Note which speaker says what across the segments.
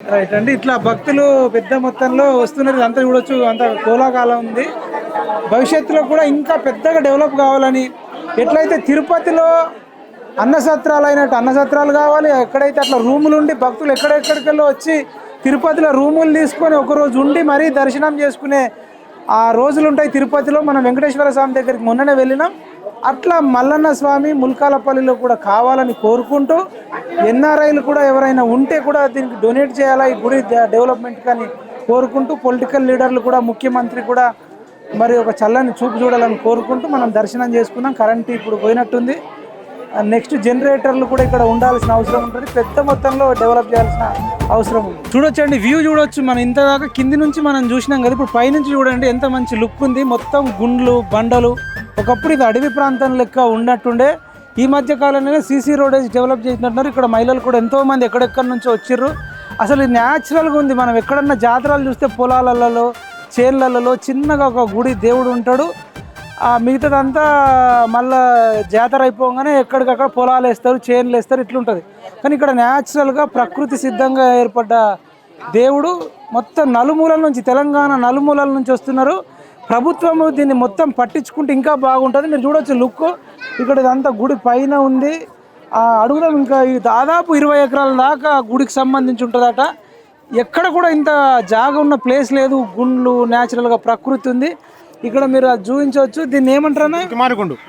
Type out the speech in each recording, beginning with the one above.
Speaker 1: Right అండి. ఇట్లా భక్తులు పెద్ద మొత్తంలో వస్తున్నారు. అంతా చూడొచ్చు, అంత కోలాకాలం ఉంది. భవిష్యత్తులో కూడా ఇంకా పెద్దగా డెవలప్ కావాలని, ఎట్లయితే తిరుపతిలో అన్నసత్రాలు అయినట్టు అన్నసత్రాలు కావాలి. ఎక్కడైతే అట్లా రూములు ఉండి భక్తులు ఎక్కడెక్కడికెళ్ళో వచ్చి తిరుపతిలో రూములు తీసుకొని ఒకరోజు ఉండి మరీ దర్శనం చేసుకునే ఆ రోజులు ఉంటాయి. తిరుపతిలో మనం వెంకటేశ్వర స్వామి దగ్గరికి మొన్ననే వెళ్ళినాం. అట్లా మల్లన్న స్వామి ముల్కాలపల్లిలో కూడా కావాలని కోరుకుంటూ, ఎన్ఆర్ఐలు కూడా ఎవరైనా ఉంటే కూడా దీనికి డొనేట్ చేయాలా ఈ గుడి డెవలప్మెంట్ కానీ కోరుకుంటూ, పొలిటికల్ లీడర్లు కూడా, ముఖ్యమంత్రి కూడా మరి ఒక చల్లని చూపు చూడాలని కోరుకుంటూ మనం దర్శనం చేసుకున్నాం. కరెంట్ ఇప్పుడు పోయినట్టుంది. నెక్స్ట్ జనరేటర్లు కూడా ఇక్కడ ఉండాల్సిన అవసరం ఉంటుంది. పెద్ద మొత్తంలో డెవలప్ చేయాల్సిన అవసరం ఉంది. చూడొచ్చండి, వ్యూ చూడొచ్చు. మనం ఇంతదాకా కింది నుంచి మనం చూసినాం కదా, ఇప్పుడు పైనుంచి చూడండి ఎంత మంచి లుక్ ఉంది. మొత్తం గుండ్లు బండలు. ఒకప్పుడు ఇది అడవి ప్రాంతం లెక్క ఉన్నట్టుండే. ఈ మధ్య కాలంలోనే సీసీ రోడేజ్ డెవలప్ చేసినట్టున్నారు. ఇక్కడ మహిళలు కూడా ఎంతోమంది ఎక్కడెక్కడి నుంచో వచ్చిర్రు. అసలు ఇది న్యాచురల్గా ఉంది. మనం ఎక్కడన్నా జాతరలు చూస్తే పొలాలలో, చేన్లలో చిన్నగా ఒక గుడి దేవుడు ఉంటాడు. మిగతాదంతా మళ్ళీ జాతర అయిపోగానే ఎక్కడికక్కడ పొలాలు వేస్తారు, చేన్లు వేస్తారు, ఇట్లుంటుంది. కానీ ఇక్కడ న్యాచురల్గా ప్రకృతి సిద్ధంగా ఏర్పడ్డ దేవుడు మొత్తం నలుమూలల నుంచి, తెలంగాణ నలుమూలల నుంచి వస్తున్నారు. ప్రభుత్వము దీన్ని మొత్తం పట్టించుకుంటే ఇంకా బాగుంటుంది. మీరు చూడవచ్చు లుక్. ఇక్కడ ఇదంతా గుడి పైన ఉంది. అడుగుదాం. ఇంకా ఇది దాదాపు 20 ఎకరాల దాకా గుడికి సంబంధించి ఉంటుందట. ఎక్కడ కూడా ఇంత జాగా ఉన్న ప్లేస్ లేదు. గుండ్లు, న్యాచురల్గా ప్రకృతి ఉంది. ఇక్కడ మీరు అది చూపించవచ్చు. దీన్ని ఏమంటారా?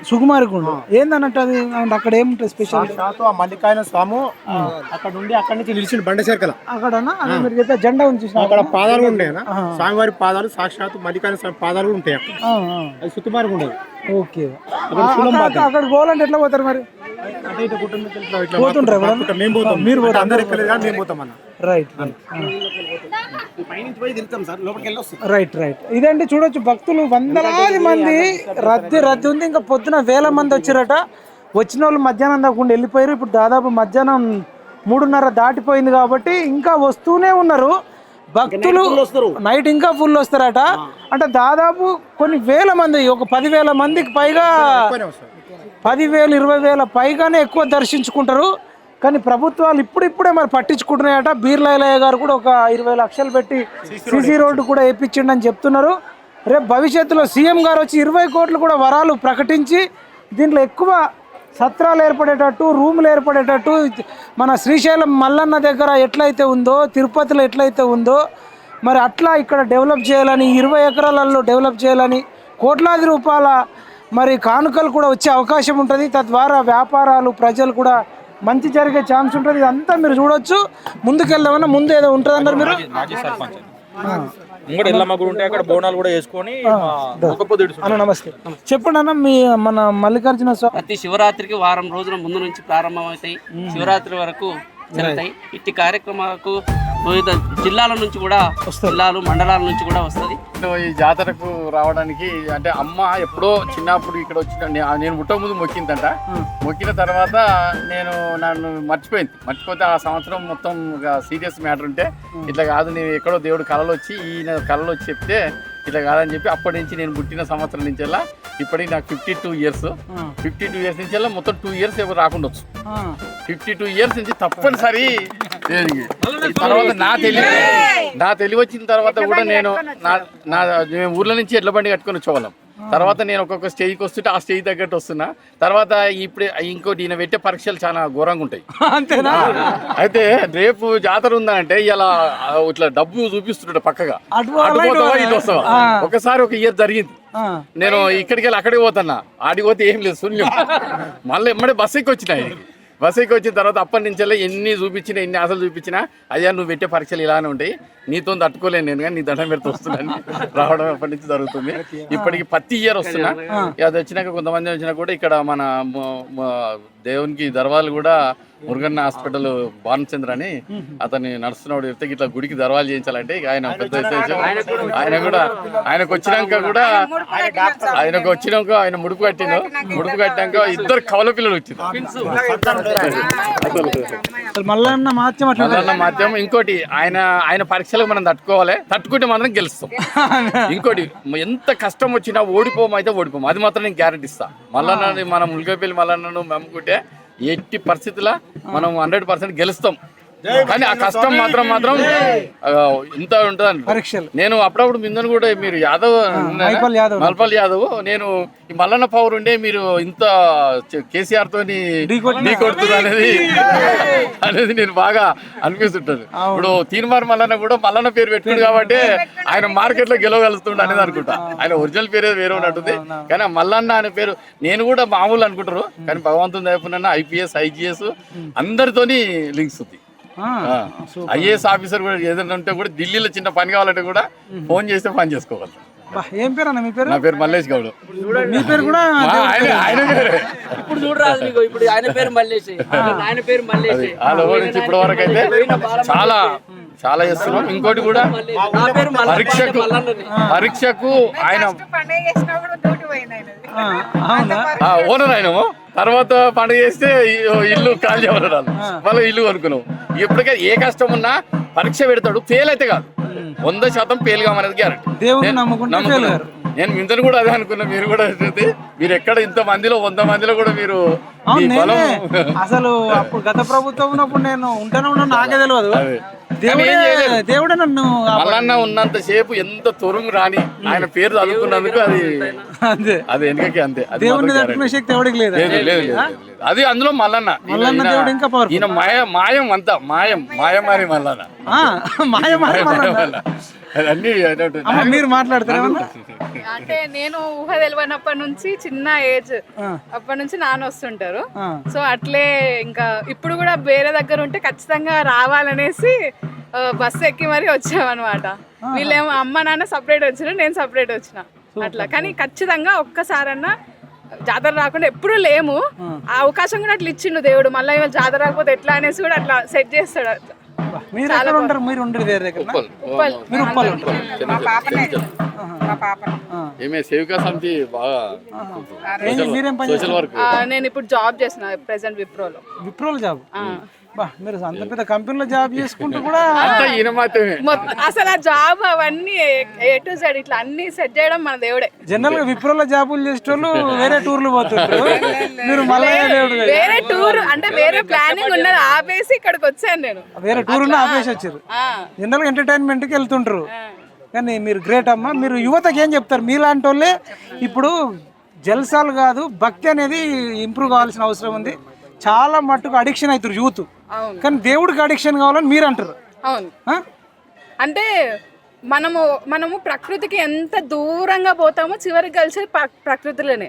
Speaker 1: సుకుమారిగుండు. ఏందన్నట్టు అది? అక్కడ ఏముంటుంది స్పెషల్?
Speaker 2: మల్లికార్జున స్వామి అక్కడ నుండి అక్కడి నుంచి నిలిచిన బండ చేరకల
Speaker 1: అక్కడనా? అదే మీరు చెప్పే జెండా ఉంచి
Speaker 2: అక్కడ పాదాలు ఉంటాయి. స్వామివారి పాదాలు సాక్షాత్ మల్లికార్జున స్వామి పాదాలు కూడా ఉంటాయి. అది సుకుమారిగుండు.
Speaker 1: ఓకే. అక్కడ పోవాలంటే ఎట్లా పోతారు మరి? Right right. ఇదండి చూడొచ్చు, భక్తులు వందలాది మంది, రద్దీ ఉంది. ఇంకా పొద్దున వేల మంది వచ్చారట. వచ్చిన వాళ్ళు మధ్యాహ్నం దాకా వెళ్ళిపోయారు. ఇప్పుడు దాదాపు మధ్యాహ్నం 3:30 దాటిపోయింది కాబట్టి ఇంకా వస్తూనే ఉన్నారు భక్తులు. నైట్ ఇంకా ఫుల్ వస్తారట. అంటే దాదాపు కొన్ని వేల మంది, ఒక 10,000 మందికి పైగా, 10,000 20,000 పైగానే ఎక్కువ దర్శించుకుంటారు. కానీ ప్రభుత్వాలు ఇప్పుడిప్పుడే మరి పట్టించుకుంటున్నాయట. బీర్లయ్య గారు కూడా ఒక 20 లక్షలు పెట్టి సీసీ రోడ్డు కూడా వేయించిండని చెప్తున్నారు. రేపు భవిష్యత్తులో సీఎం గారు వచ్చి 20 కోట్లు కూడా వరాలు ప్రకటించి దీంట్లో ఎక్కువ సత్రాలు ఏర్పడేటట్టు, రూములు ఏర్పడేటట్టు, మన శ్రీశైలం మల్లన్న దగ్గర ఎట్లయితే ఉందో, తిరుపతిలో ఎట్లయితే ఉందో మరి అట్లా ఇక్కడ డెవలప్ చేయాలని, 20 ఎకరాలలో డెవలప్ చేయాలని, కోట్లాది రూపాయల మరి కానుకలు కూడా వచ్చే అవకాశం ఉంటుంది. తద్వారా వ్యాపారాలు, ప్రజలు కూడా మంచి జరిగే ఛాన్స్ ఉంటుంది. ఇదంతా మీరు చూడొచ్చు. ముందుకెళ్దామన్నా ముందు ఏదో ఉంటుంది అన్నారు మీరు. నమస్తే, చెప్పండి అన్న. మీ మన మల్లికార్జున స్వామి
Speaker 3: ప్రతి శివరాత్రికి వారం రోజుల ముందు నుంచి ప్రారంభమవుతాయి. శివరాత్రి వరకు జరుగుతాయి. ఇట్టి కార్యక్రమాలకు వివిధ జిల్లాల నుంచి కూడా, జిల్లాలు మండలాల నుంచి కూడా వస్తుంది.
Speaker 2: ఈ జాతరకు రావడానికి అంటే అమ్మ ఎప్పుడో చిన్నప్పుడు ఇక్కడ వచ్చిన, నేను ముట్ట ముందు మొక్కిందంట. మొక్కిన తర్వాత నన్ను మర్చిపోతే ఆ సంవత్సరం మొత్తం సీరియస్ మ్యాటర్ ఉంటే, ఇట్లా కాదు నేను ఎక్కడో దేవుడు కళలో వచ్చి, ఈయన కళలో వచ్చి చెప్తే ఇట్లా కాదని చెప్పి అప్పటి నుంచి నేను పుట్టిన సంవత్సరం నుంచి ఇప్పటికి నాకు 52 ఇయర్స్. 52 ఇయర్స్ నుంచి మొత్తం 2 ఇయర్స్ ఎవరు రాకుండొచ్చు. 52 ఇయర్స్ నుంచి తప్పనిసరి. తర్వాత నా తెలివి వచ్చిన తర్వాత కూడా మేము ఊర్ల నుంచి ఎడ్ల బండి కట్టుకొని వచ్చేవాళ్ళం. తర్వాత నేను ఒక్కొక్క స్టేజ్కి వస్తుంటే ఆ స్టేజ్ తగ్గట్టు వస్తున్నా. తర్వాత ఇప్పుడు ఇంకోటి ఈయన పెట్టే పరీక్షలు చాలా ఘోరంగా ఉంటాయి. అంతేనా? అయితే రేపు జాతర ఉందంటే ఇలా ఇట్లా డబ్బు చూపిస్తుంటాడు పక్కగా, అటుపోతావా ఇటు వస్తావా. ఒకసారి ఒక ఇయర్ జరిగింది. నేను ఇక్కడికి వెళ్ళి అక్కడికి పోతున్నా, ఆడికి పోతే ఏం లేదు, శూన్యం. మళ్ళీ ఎమ్మడే బస్సు ఎక్కి వచ్చినాయి. బస్సు ఎక్కి వచ్చిన తర్వాత అప్పటి నుంచి ఎన్ని చూపించినా, ఎన్ని ఆశలు చూపించినా, అయ్యా నువ్వు పెట్టే పరీక్షలు ఇలానే ఉంటాయి, నీతో తట్టుకోలేను నేను, కానీ నీ దండం పెడుతూ వస్తున్నాను రావడం అప్పటి నుంచి జరుగుతుంది. ఇప్పటికి ప్రతి ఇయర్ వస్తున్నా. అది వచ్చినాక కొంతమంది వచ్చినా కూడా ఇక్కడ మన దేవునికి దర్వాలు కూడా, మురుగన్న హాస్పిటల్ భానుచంద్ర అని అతన్ని నడుస్తున్నాడు. చెప్తే ఇట్లా గుడికి దర్వాలు చేయించాలంటే ఆయన పెద్ద విశేషం. ఆయనకు వచ్చినాక ఆయన ముడుపు కట్టాక ఇద్దరు కవల పిల్లలు వచ్చింది.
Speaker 1: మల్లన్న
Speaker 2: మాధ్యమం. ఇంకోటి ఆయన పరీక్షలకు మనం తట్టుకుంటే మాత్రం గెలుస్తాం. ఇంకోటి ఎంత కష్టం వచ్చినా ఓడిపోము, అది మాత్రం నేను గ్యారెంటీ ఇస్తా. మల్లన్న మన ముల్కపల్లి మల్లన్నను నమ్ముకుంటే ఎట్టి పరిస్థితుల్లో మనం 100% గెలుస్తాం. కానీ ఆ కష్టం మాత్రం ఇంత ఉంటుంది.
Speaker 1: పరీక్షలు
Speaker 2: నేను అప్పుడప్పుడు మిందని కూడా మీరు యాదవ్ మల్పల్ యాదవ్ నేను ఈ మల్లన్న పవర్ ఉండే మీరు ఇంత కేసీఆర్ తోని ఢీ కొడుతున్నారు అనేది నేను బాగా అనిపిస్తుంటది. ఇప్పుడు తీన్మార్ మల్లన్న కూడా మల్లన్న పేరు పెట్టుకుంది కాబట్టి ఆయన మార్కెట్ లో గెలవగలుగుతుండ అనేది అనుకుంటా. ఆయన ఒరిజినల్ పేరు వేరే ఉన్నట్టుంది కానీ మల్లన్న అనే పేరు నేను కూడా మామూలు అనుకుంటారు కానీ భగవంతుని దయపునన్న ఐపీఎస్ ఐజీఎస్ అందరితోని లింక్స్ ఉంది. ఐఏఎస్ ఆఫీసర్ కూడా ఏదైనా ఉంటే కూడా ఢిల్లీలో చిన్న పని కావాలంటే కూడా ఫోన్ చేస్తే పని చేసుకోవాలి.
Speaker 1: ఏం పేరు అన్న మీ పేరు?
Speaker 2: నా పేరు మల్లేష్ గౌడ్.
Speaker 1: మీ పేరు కూడా
Speaker 2: ఆయన పేరు
Speaker 3: ఇప్పుడు చూడరాదు నీకు, ఇప్పుడు ఆయన పేరు మల్లేష్, ఆయన పేరు మల్లేష్.
Speaker 2: వాళ్ళ నుంచి ఇప్పటి వరకు అయితే చాలా చాలా చేస్తున్నాం. ఇంకోటి కూడా పరీక్షకు ఆయన ఓనర్ అయినాము. తర్వాత పండుగ చేస్తే ఇల్లు ఖాళీ అవ్వరు మళ్ళీ ఇల్లు కొనుక్కున్నాం. ఎప్పటికైనా ఏ కష్టం ఉన్నా పరీక్ష పెడతాడు, ఫెయిల్ అయితే కాదు 100% ఫెయిల్ కామనేది గ్యారెంటీ. నేను మింతను కూడా అదే అనుకున్నా. మీరు కూడా మీరు ఎక్కడ ఇంత మందిలో 100 మందిలో కూడా మీరు
Speaker 1: అసలు అప్పుడు గత ప్రభుత్వం ఉన్నప్పుడు నేను ఉంటాను నాకే తెలియదు. దేవుడే నన్ను
Speaker 2: మల్లన్న ఉన్నంత సేపు ఎంత తురుము రాని ఆయన పేరు చదువుకున్నందుకు అది వెనకకి అంతే.
Speaker 1: దేవుడిని తట్టుకునే శక్తి ఎవరికి లేదు.
Speaker 2: అది అందులో మల్లన్న
Speaker 1: దేవుడు ఇంకా పవర్ఫుల్.
Speaker 2: ఈయన మాయం అంతా మాయమారి మల్లన్న అన్ని.
Speaker 1: మీరు మాట్లాడతారా?
Speaker 4: అంటే నేను ఊహ తెలియనప్పటి నుంచి చిన్న ఏజ్ అప్పటి నుంచి నాన్న వస్తుంటారు. సో అట్లే ఇంకా ఇప్పుడు కూడా వేరే దగ్గర ఉంటే ఖచ్చితంగా రావాలనేసి బస్సు ఎక్కి మరీ వచ్చామన్నమాట. వీళ్ళేమో అమ్మ నాన్న సపరేట్ వచ్చిన, నేను సపరేట్ వచ్చిన అట్లా. కానీ ఖచ్చితంగా ఒక్కసారన్నా జాతర రాకుండా ఎప్పుడు లేము. ఆ అవకాశం కూడా అట్లా ఇచ్చిండు దేవుడు. మళ్ళీ జాతర రాకపోతే ఎట్లా అనేసి కూడా అట్లా సెట్ చేస్తాడు. అట్లా
Speaker 1: మీరు ఎక్కడ ఉంటారు? మీరు ఉండరు వేరే దగ్గర? మీరు ఉప్పల్ ఉంటారు.
Speaker 2: సేవికా సమితి బాగా సోషల్ వర్క్.
Speaker 4: నేను ఇప్పుడు జాబ్ చేస్తున్నా ప్రెసెంట్ విప్రోలో
Speaker 1: జాబ్. మీరు అంత పెద్ద కంపెనీలో జాబ్ చేసుకుంటూ కూడా
Speaker 4: అసలు ఆ జాబ్ అవన్నీ ఏ టు జెడ్ ఇట్లా అన్ని సెట్ చేయడం మన దేవుడే.
Speaker 1: జనరల్ గా విప్రోలో జాబులు చేసేటోళ్ళు వేరే టూర్లు పోతుంటారు. మీరు
Speaker 4: వేరే టూర్ అంటే వేరే ప్లానింగ్ ఉన్నది ఆపేసి ఇక్కడికి వచ్చాను. నేను
Speaker 1: వేరే టూర్ ఉన్న ఆపేసి వచ్చారు. జనరల్ గా ఎంటర్టైన్మెంట్ కి వెళ్తుంటారు. కానీ మీరు గ్రేట్ అమ్మా. మీరు యువతకి ఏం చెప్తారు? మీలాంటి వాళ్ళే ఇప్పుడు జల్సాలు కాదు, భక్తి అనేది ఇంప్రూవ్ కావాల్సిన అవసరం ఉంది. చాలా మట్టుకు అడిక్షన్ అవుతారు యూత్. కానీ దేవుడికి అడిక్షన్ కావాలని మీరు అంటారు.
Speaker 4: అవును, అంటే మనము ప్రకృతికి ఎంత దూరంగా పోతామో చివరికి కలిసి ప్రకృతిలోనే.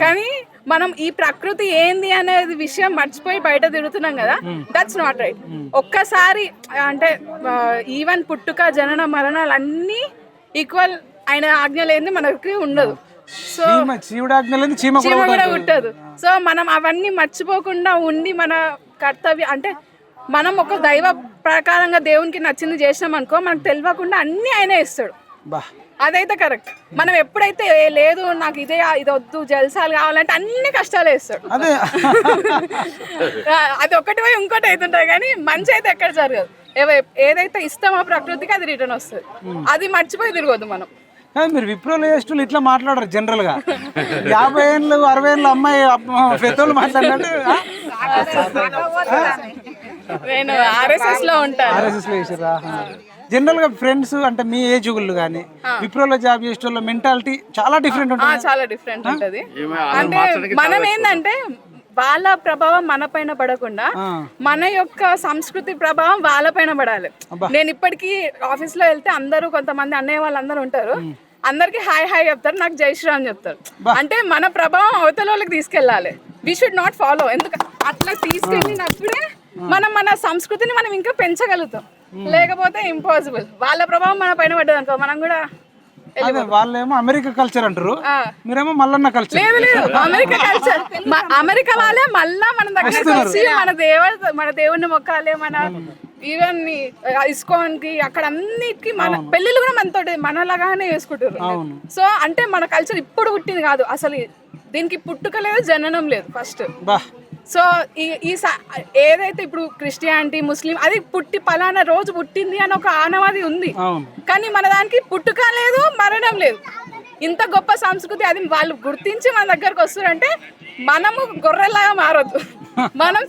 Speaker 4: కానీ మనం ఈ ప్రకృతి ఏంది అనేది విషయం మర్చిపోయి బయట తిరుగుతున్నాం కదా. That's not right. ఒక్కసారి అంటే ఈవెన్ పుట్టుక జనన మరణాలు అన్నీ ఈక్వల్. ఆయన ఆజ్ఞ లేనిది మనకి ఉండదు. సో చీమ కూడా పుట్టదు. సో మనం అవన్నీ మర్చిపోకుండా ఉండి మన కర్తవ్యం అంటే మనం ఒక దైవ ప్రకారంగా దేవునికి నచ్చింది చేసినాం అనుకో, మనకు తెలియకుండా అన్ని ఆయనే ఇస్తాడు. అదైతే కరెక్ట్. మనం ఎప్పుడైతే లేదు నాకు ఇది వద్దు జల్సాలు కావాలంటే అన్ని కష్టాలు వేస్తాడు. అది ఒకటి పోయి ఇంకోటి అవుతుంటాయి కానీ మంచి అయితే ఎక్కడ జరగదు. ఏదైతే ఇస్తామో ప్రకృతికి అది రిటర్న్ వస్తుంది. అది మర్చిపోయి తిరగదు మనం.
Speaker 1: మీరు విప్రోలో చేసేటోళ్ళు ఇట్లా మాట్లాడరు. జనరల్ గా 50 ఏళ్ళు 60 ఏళ్ళ అమ్మాయి పెద్దోళ్ళు మాట్లాడినట్టు.
Speaker 4: నేను RSS లో ఉంటాను.
Speaker 1: జనరల్ గా ఫ్రెండ్స్ అంటే మీ ఏజ్ గుళ్ళు కానీ విప్రోలో జాబ్ చేసేటోళ్ళ మెంటాలిటీ చాలా డిఫరెంట్ ఉంటుంది.
Speaker 4: చాలా డిఫరెంట్ ఉంటుంది. అంటే మనం ఏంటంటే వాళ్ళ ప్రభావం మన పైన పడకుండా మన యొక్క సంస్కృతి ప్రభావం వాళ్ళ పైన పడాలి. నేను ఇప్పటికీ ఆఫీస్ లో వెళ్తే అందరూ కొంతమంది అన్నయ్య వాళ్ళందరూ ఉంటారు. అందరికి హాయ్ హాయ్ చెప్తారు, నాకు జై శ్రీరామ్ చెప్తారు. అంటే మన ప్రభావం అవతల వాళ్ళకి తీసుకెళ్ళాలి. We should not follow. ఎందుకు అట్లా తీసుకెళ్ళినప్పుడే మనం మన సంస్కృతిని మనం ఇంకా పెంచగలుగుతాం. లేకపోతే ఇంపాసిబుల్. వాళ్ళ ప్రభావం మన పైన పడ్డది అనుకో మనం కూడా.
Speaker 1: వాళ్ళేమో అమెరికా కల్చర్ అంటారు, మీరేమో మల్లన్న కల్చర్.
Speaker 4: లేదు అమెరికా కల్చర్. అమెరికా వాళ్ళే మళ్ళా మన దగ్గర వచ్చి మన దేవుడిని మొక్కాలి. మన ఈవెన్ ఇస్కాన్ కి అక్కడ అన్నిటికీ మన పెళ్లిళ్ళు కూడా మనతో మనలాగానే చేసుకుంటారు. సో అంటే మన కల్చర్ ఇప్పుడు పుట్టింది కాదు. అసలు దీనికి పుట్టుక లేదు, జననం లేదు ఫస్ట్. సో ఈ ఏదైతే ఇప్పుడు క్రిస్టియానిటీ ముస్లిం అది పుట్టి పలానా రోజు పుట్టింది అని ఒక ఆనవాది ఉంది. కానీ మన దానికి పుట్టుక లేదు, మరణం లేదు. ఇంత గొప్ప సంస్కృతి అది వాళ్ళు గుర్తించి మన దగ్గరకు వస్తారంటే మనము గొర్రెలాగా మారొద్దు. మనం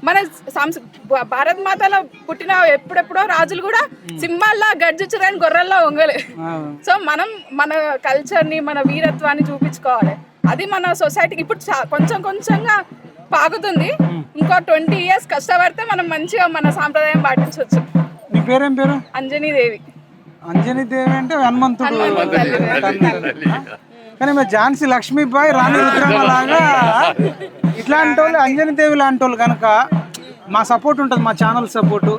Speaker 4: మన భారత్ మాతలో పుట్టిన ఎప్పుడెప్పుడో రాజులు కూడా సింహాల్లా గర్జించడానికి గొర్రెల్లా వంగలే. సో మనం మన కల్చర్ని మన వీరత్వాన్ని చూపించుకోవాలి. అది మన సొసైటీకి ఇప్పుడు కొంచెం కొంచెంగా పాకుతుంది. ఇంకో 20 years కష్టపడితే మనం మంచిగా మన సాంప్రదాయం పాటించవచ్చు.
Speaker 1: మీ పేరేం పేరు?
Speaker 4: అంజనీదేవి.
Speaker 1: అంజనీదేవి అంటే హనుమంతుడు. కానీ మరి ఝాన్సీ లక్ష్మీబాయి, రాణి రుద్రమ్మ లాగా ఇట్లాంటి వాళ్ళు, అంజనీదేవి లాంటి వాళ్ళు కనుక మా సపోర్ట్ ఉంటుంది, మా ఛానల్ సపోర్టు.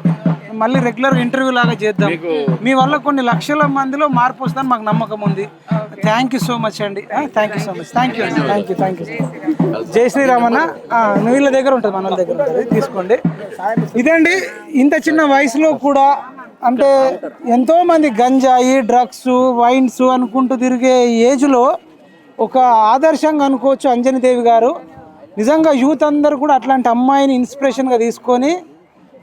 Speaker 1: మళ్ళీ రెగ్యులర్ ఇంటర్వ్యూ లాగా చేద్దాం. మీ వల్ల కొన్ని లక్షల మందిలో మార్పు వస్తుందని మాకు నమ్మకం ఉంది. థ్యాంక్ యూ సో మచ్ అండి. Thank you so much. Thank you అండి. Thank you. జై శ్రీరామన్న. నువ్వు వీళ్ళ దగ్గర ఉంటుంది, మన వాళ్ళ దగ్గర ఉంటుంది, తీసుకోండి. ఇదండి, ఇంత చిన్న వయసులో కూడా అంటే ఎంతోమంది గంజాయి, డ్రగ్స్, వైన్స్ అనుకుంటూ తిరిగే ఏజ్లో ఒక ఆదర్శంగా అనుకోవచ్చు అంజనీదేవి గారు. నిజంగా యూత్ అందరూ కూడా అట్లాంటి అమ్మాయిని ఇన్స్పిరేషన్గా తీసుకొని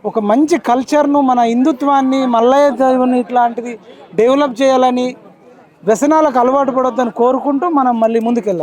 Speaker 1: ఒక మంచి కల్చర్ను, మన హిందుత్వాన్ని, మల్లయ్య దేవుని ఇట్లాంటిది డెవలప్ చేయాలని, వ్యసనాలకు అలవాటు పడొద్దని కోరుకుంటూ మనం మళ్ళీ ముందుకెళ్దాం.